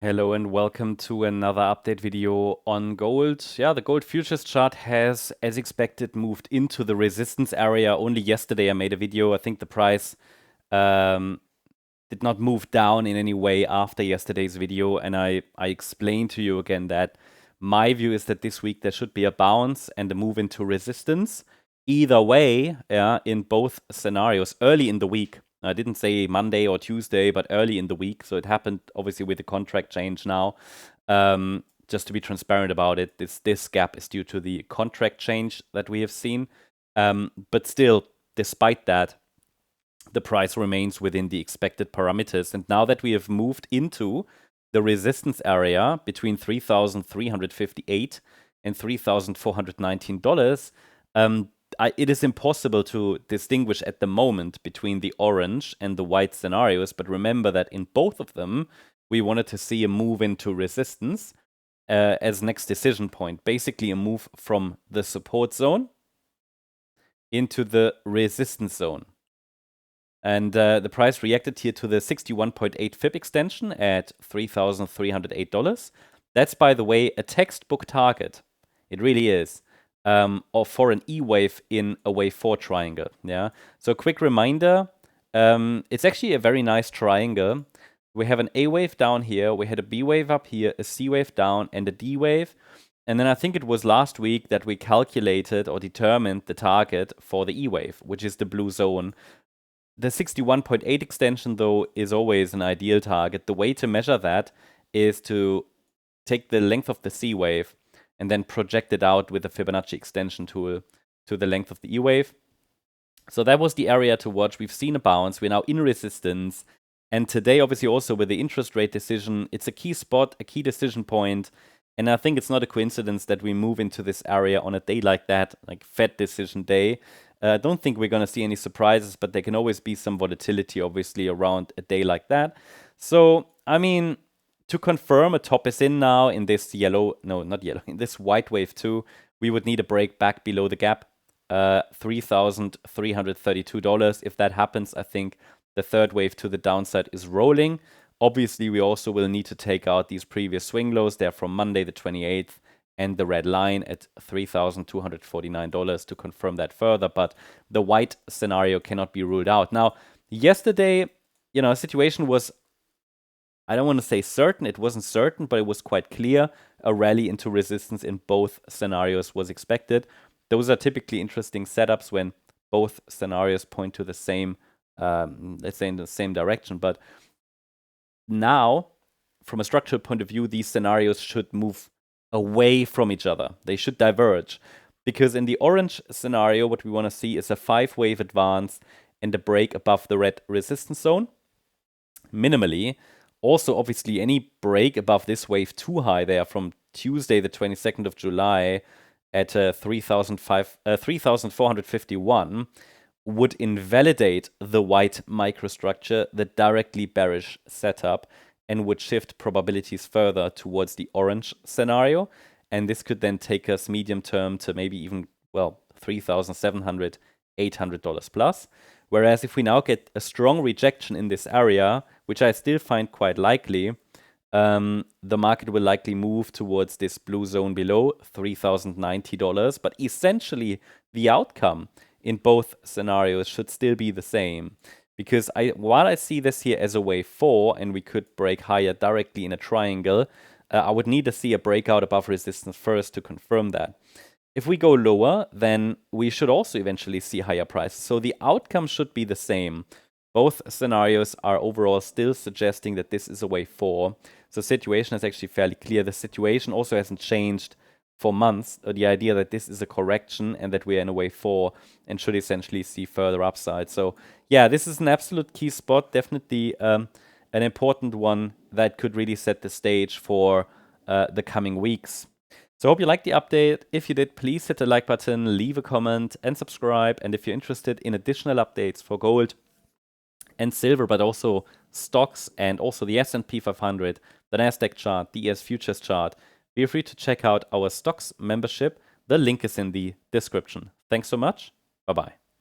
Hello and welcome to another update video on gold. Yeah, the gold futures chart has, as expected, moved into the resistance area. Only yesterday I made a video. I think the price did not move down in any way after yesterday's video. And I explained to you again that my view is that this week there should be a bounce and a move into resistance. Either way, yeah, in both scenarios, early in the week. I didn't say Monday or Tuesday, but early in the week. So it happened obviously with the contract change now. Just to be transparent about it, this gap is due to the contract change that we have seen. But still, despite that, the price remains within the expected parameters. And now that we have moved into the resistance area between $3,358 and $3,419, it is impossible to distinguish at the moment between the orange and the white scenarios, but remember that in both of them, we wanted to see a move into resistance as next decision point, basically a move from the support zone into the resistance zone. And the price reacted here to the 61.8 FIB extension at $3,308. That's, by the way, a textbook target. It really is. Or for an E wave in a wave 4 triangle. Yeah. So quick reminder, it's actually a very nice triangle. We have an A wave down here, we had a B wave up here, a C wave down, and a D wave. And then I think it was last week that we calculated or determined the target for the E wave, which is the blue zone. The 61.8 extension, though, is always an ideal target. The way to measure that is to take the length of the C wave and then project it out with the Fibonacci extension tool to the length of the E wave. So that was the area to watch. We've seen a bounce. We're now in resistance. And today, obviously, also with the interest rate decision, it's a key spot, a key decision point. And I think it's not a coincidence that we move into this area on a day like that, like Fed decision day. I don't think we're going to see any surprises, but there can always be some volatility, obviously, around a day like that. So, I mean, to confirm a top is in now in this in this white wave 2, we would need a break back below the gap, $3,332. If that happens, I think the third wave to the downside is rolling. Obviously, we also will need to take out these previous swing lows. They're from Monday the 28th and the red line at $3,249 to confirm that further. But the white scenario cannot be ruled out. Now, yesterday, a situation was, I don't want to say certain, it wasn't certain, but it was quite clear. A rally into resistance in both scenarios was expected. Those are typically interesting setups when both scenarios point to the same, let's say in the same direction. But now, from a structural point of view, these scenarios should move away from each other. They should diverge. Because in the orange scenario, what we want to see is a 5-wave advance and a break above the red resistance zone, minimally. Also, obviously, any break above this wave 2 high there from Tuesday, the 22nd of July at 3,451 would invalidate the white microstructure, the directly bearish setup, and would shift probabilities further towards the orange scenario. And this could then take us medium term to maybe even, $3,700, $800 plus. Whereas if we now get a strong rejection in this area, which I still find quite likely, the market will likely move towards this blue zone below, $3,090. But essentially, the outcome in both scenarios should still be the same. Because while I see this here as a wave 4, and we could break higher directly in a triangle, I would need to see a breakout above resistance first to confirm that. If we go lower, then we should also eventually see higher prices. So the outcome should be the same. Both scenarios are overall still suggesting that this is a wave 4. So the situation is actually fairly clear. The situation also hasn't changed for months. The idea that this is a correction and that we are in a wave 4 and should essentially see further upside. So yeah, this is an absolute key spot. Definitely an important one that could really set the stage for the coming weeks. So I hope you liked the update. If you did, please hit the like button, leave a comment, and subscribe. And if you're interested in additional updates for gold and silver, but also stocks and also the S&P 500, the Nasdaq chart, the ES futures chart, feel free to check out our stocks membership. The link is in the description. Thanks so much. Bye-bye.